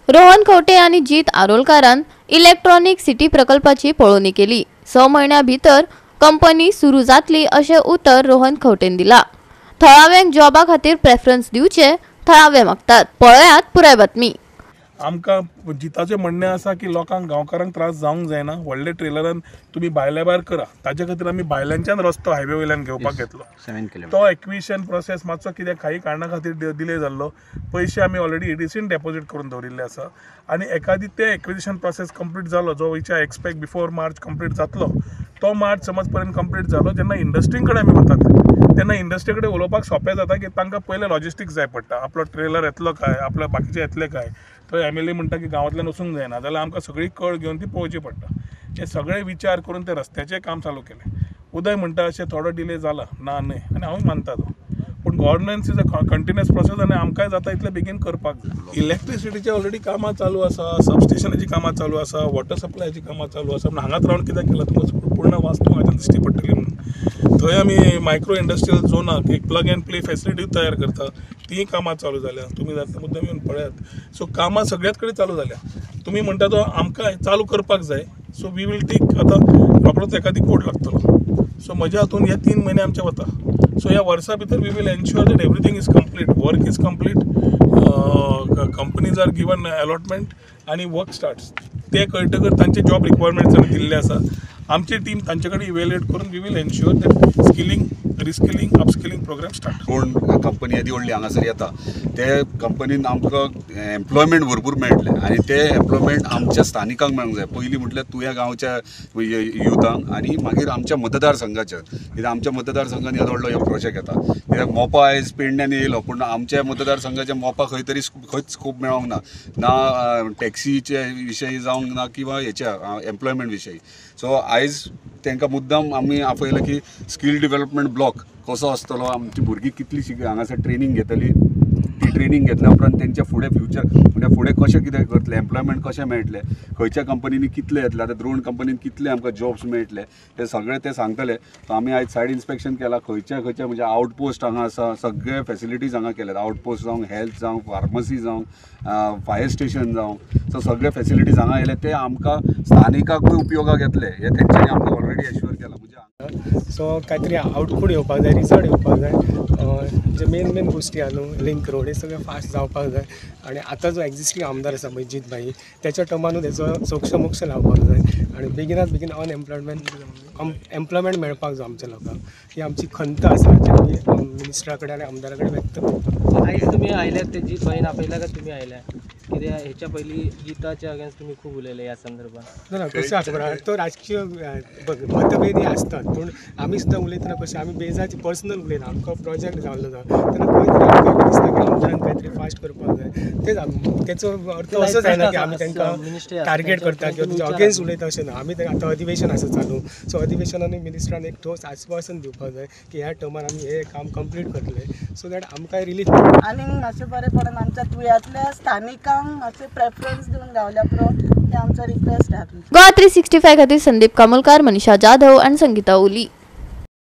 रोहन खवटे आणि जीत आरोलकारान electronic city प्रकल्पाची पळोवणी केली। 6 महिन्या भितर कंपनी सुरू जातली अशें उतर रोहन खवटेन दिला। थळाव्यांक जॉबा खातीर प्रेफरन्स दिवचे थळावे मागतात। पळयात पुराय बातमी। आमकां जिताचें म्हणणें आसा की लोकांक गांवकारांक त्रास जावंक जायना। व्हडले ट्रेलरान तुमी भायल्या भायर करा, ताचे खातीर आमी भायल्यानच्यान रस्तो हायवे वयल्यान घेवपाक घेतलो। तो एक्विशन प्रोसेस मातसो कित्याक काही कारणा खातीर डिले जाल्लो। पयशे आमी ऑलरेडी एडीसीन डेपॉझिट करून दवरिल्ले आसा आनी एखादी ते एक्विजिशन प्रोसेस कंप्लीट जालो जो which I expect before March complete जातलो। तो मार्च समज पर्यंत कंप्लीट जालो जेन्ना इंडस्ट्री कडेन आमी वतात तेन्ना इंडस्ट्री कडेन उलोवपाक सोंपें जाता की तांकां पयलें लॉजिस्टिक्स जाय पडटा। आपलो ट्रेलर येतलो काय, आपले बाकीचे येतले काय। तो एमएलए म्हणटा की गांवांतल्यान वचूंक जायना, जाल्यार आमकां सगळी कळ घेवन ती पळोवची पडटा। हे सगळे विचार करून ते रस्त्याचें काम चालू केलें। उदय म्हणटा अशें थोडो डिले जाला ना न्हय आनी हांव मानता तो, पूण governance is a continuous process आनी आमकांय जाता इतले बेगीन करपाक जाय। इलेक्ट्रिसिटीची ऑलरेडी कामां चालू आसा, सबस्टेशनाची कामां चालू आसा, वॉटर सप्लायची कामां चालू आसा। पूण हांगाच रावन कित्याक केला तुमकां पूर्ण वास्तू म्हाका दिश्टी पडटली म्हणून। थंय आमी मायक्रो इंडस्ट्रियल झोनाक एक प्लग एंड प्ले फॅसिलिटी तयार करता, ती कामां चालू जाल्या। तुमी जाता मुद्दम येवन पळयात। सो कामां सगळ्याच कडेन चालू जाल्या। तुमी म्हणटा तो आमकां चालू करपाक जाय, सो वी वील टेक आतां रोखडोच एखादी कोड लागतलो। सो म्हज्या हातून हे 3 म्हयने आमचे वता। सो ह्या वर्सा भितर we will ensure that everything is complete, work is complete, companies are given allotment आनी वर्क स्टार्ट्स। ते कळटकर तांचे जॉब रिक्वायरमेंट्स आमी दिल्ले आसा। आमची टीम तांचे कडेन इवेल्युएट करून we will ensure that skilling, reskilling, upskilling program start. कोण कंपनी येदी व्हडली हांगासर येता ते कंपनीन आमकां एम्प्लॉयमेंट भरपूर मेळटले आनी ते एम्प्लॉयमेंट आमच्या स्थानिकांक मेळूंक जाय। पयलीं म्हटल्यार तुया गांवच्या युथांक आनी मागीर आमच्या मतदारसंघाच्या, कित्याक आमच्या मतदारसंघान येदो व्हडलो हो प्रोजेक्ट येता। कित्याक मोपा आयज पेडण्यान येयलो पूण आमच्या मतदारसंघाच्या मोपा खंय तरी खंयच स्कोप मेळोंक ना टॅक्सीचे विशयी जावंक ना किंवा हेच्या एम्प्लॉयमेंट विशयी। सो आयज तांकां मुद्दाम आमी आपयला की स्कील डेव्हलपमेंट ब्लॉक कसो आसतलो, आमची भुरगीं कितलीं हांगासर ट्रेनिंग घेतली, ती ट्रेनिंग घेतल्या उपरांत तेंच्या फुडें फ्युचर म्हणजे फुडें कशें कितें करतले, एम्प्लॉयमेंट कशें मेळटलें, खंयच्या कंपनीनी कितले येतले, आतां द्रोण कंपनीन कितले आमकां जॉब्स मेळटले ते सगळे ते सांगतले। सो आमी आयज सायड इन्स्पेक्शन केला, खंयच्या म्हणजे आउटपोस्ट हांगा आसा, सगळे फॅसिलिटीज हांगा केल्यात। आउटपोस्ट जावं, हेल्थ जावं, फार्मसी जावं, फायर स्टेशन जावं, सो सगळे फॅसिलिटीज हांगा येयले ते आमकां स्थानिकांकूय उपयोगाक येतले हे तेंच्यांनी आमकां ऑलरेडी एश्युअर केला। सो काहीतरी आउटपूट येवपाक जाय, रिजल्ट येवपाक जाय। जे मेन गोष्टी आहा न्हू, लिंक रोड हे सगळे फास्ट जावपाक जाय आनी आतां जो एक्झिस्टींग आमदार आसा पळय जीत भाई, त्याच्या टर्मानूच हेचो मोक्ष लावपाक जाय आनी बेगिनात बेगीन एम्प्लॉयमेंट मेळपाक जाय आमच्या लोकांक। ही आमची खंत आसा जी आमी मिनिस्टरा कडेन आनी आमदारा कडेन व्यक्त करता। आयज तुमी आयल्यात ते जीत भाईन आपयला काय तुमी आयल्या? कित्याक हेच्या पयलीं जिताच्या अगेन्स्ट तुमी खूब उलयले ह्या संदर्भात। ना कशें आसा तो राजकीय मतभेदी आसतात, पूण आमी सुद्दां उलयतना कशें आमी बेजाची पर्सनल उलयना। आमकां प्रोजेक्ट जाल्लो तेन्ना खंय तरी आमकां दिसता की आमदारान कांय तरी फास्ट करपाक जाय। तेचो अर्थ असो जायना की आमी तांकां टार्गेट करता किंवा तेच्या अगेन्स्ट उलयता अशें ना। आमी आतां अधिवेशन आसा चालू, सो अधिवेशनान मिनिस्टरान एक ठोस आश्वासन दिवपाक जाय की ह्या टर्मान आमी हे काम कंप्लीट करतले, सो दॅट आमकां रिलीफ आनी मातशें बरें पडन आमच्या तुयातल्या स्थानिकांक मातशें प्रेफरन्स दिवन गावल्या पुरो हे आमचो रिक्वेस्ट आहा। गोवा 365 खातीर संदीप कामोलकार, मनीषा जाधव आनी संगीता ओली।